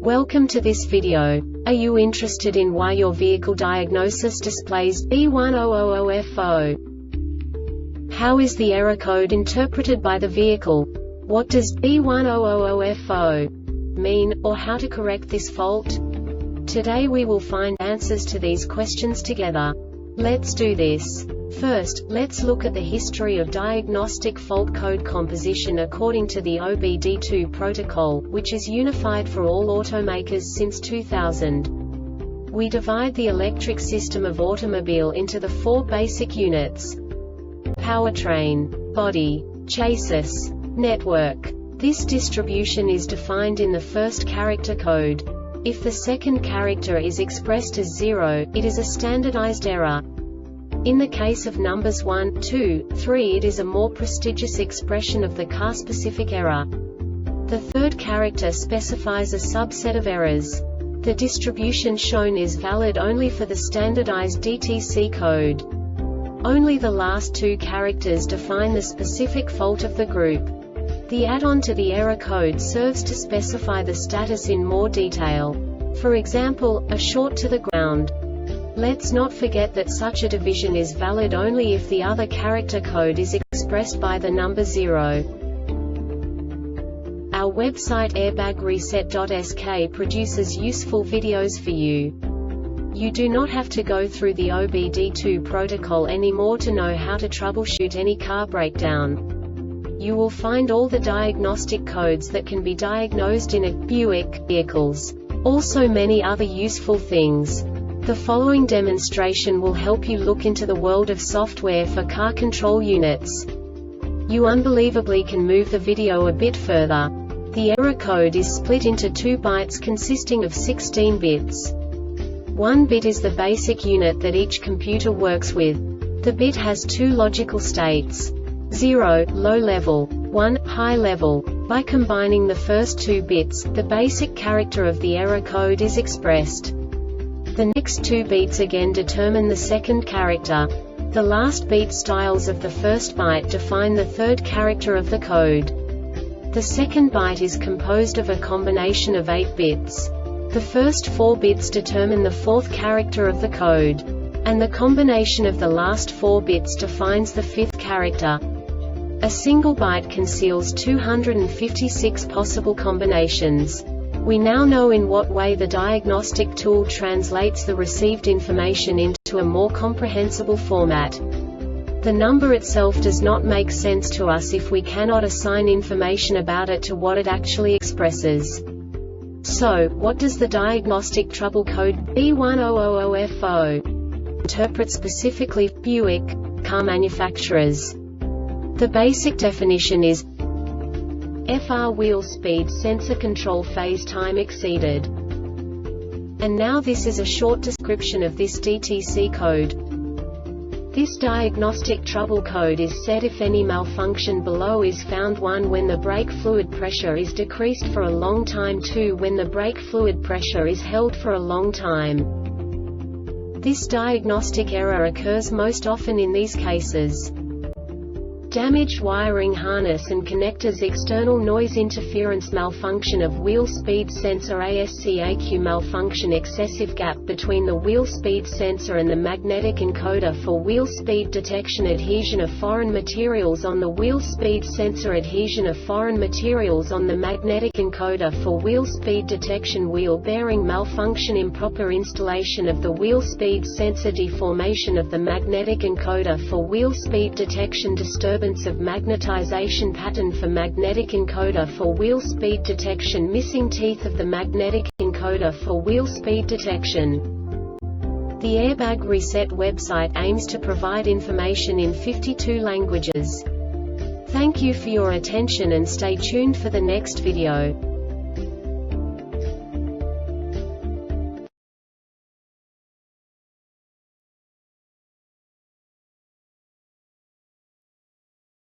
Welcome to this video. Are you interested in why your vehicle diagnosis displays B1000-F0? How is the error code interpreted by the vehicle? What does B1000-F0 mean, or how to correct this fault? Today we will find answers to these questions together. Let's do this. First, let's look at the history of diagnostic fault code composition according to the OBD2 protocol, which is unified for all automakers since 2000. We divide the electric system of automobile into the four basic units: powertrain, body, chassis, network. This distribution is defined in the first character code. If the second character is expressed as 0, it is a standardized error. In the case of numbers 1, 2, 3, it is a more prestigious expression of the car-specific error. The third character specifies a subset of errors. The distribution shown is valid only for the standardized DTC code. Only the last two characters define the specific fault of the group. The add-on to the error code serves to specify the status in more detail. For example, a short to the ground. Let's not forget that such a division is valid only if the other character code is expressed by the number 0. Our website airbagreset.sk produces useful videos for you. You do not have to go through the OBD2 protocol anymore to know how to troubleshoot any car breakdown. You will find all the diagnostic codes that can be diagnosed in a Buick vehicles. Also many other useful things. The following demonstration will help you look into the world of software for car control units. You unbelievably can move the video a bit further. The error code is split into 2 bytes consisting of 16 bits. 1 bit is the basic unit that each computer works with. The bit has 2 logical states: 0, low level, 1, high level. By combining the first 2 bits, the basic character of the error code is expressed. The next 2 beats again determine the second character. The last beat styles of the first byte define the third character of the code. The second byte is composed of a combination of 8 bits. The first 4 bits determine the fourth character of the code. And the combination of the last 4 bits defines the fifth character. A single byte conceals 256 possible combinations. We now know in what way the diagnostic tool translates the received information into a more comprehensible format. The number itself does not make sense to us if we cannot assign information about it to what it actually expresses. So, what does the diagnostic trouble code B1000-F0 interpret specifically for Buick car manufacturers? The basic definition is FR wheel speed sensor control phase time exceeded. And now this is a short description of this DTC code. This diagnostic trouble code is set if any malfunction below is found: 1 when the brake fluid pressure is decreased for a long time, 2 when the brake fluid pressure is held for a long time. This diagnostic error occurs most often in these cases: damaged wiring harness and connectors, external noise interference, malfunction of wheel speed sensor, ASCAQ malfunction, excessive gap between the wheel speed sensor and the magnetic encoder for wheel speed detection, adhesion of foreign materials on the wheel speed sensor, adhesion of foreign materials on the magnetic encoder for wheel speed detection, wheel bearing malfunction, improper installation of the wheel speed sensor, deformation of the magnetic encoder for wheel speed detection, disturbance of magnetization pattern for magnetic encoder for wheel speed detection, missing teeth of the magnetic encoder for wheel speed detection. The Airbag Reset website aims to provide information in 52 languages. Thank you for your attention and stay tuned for the next video.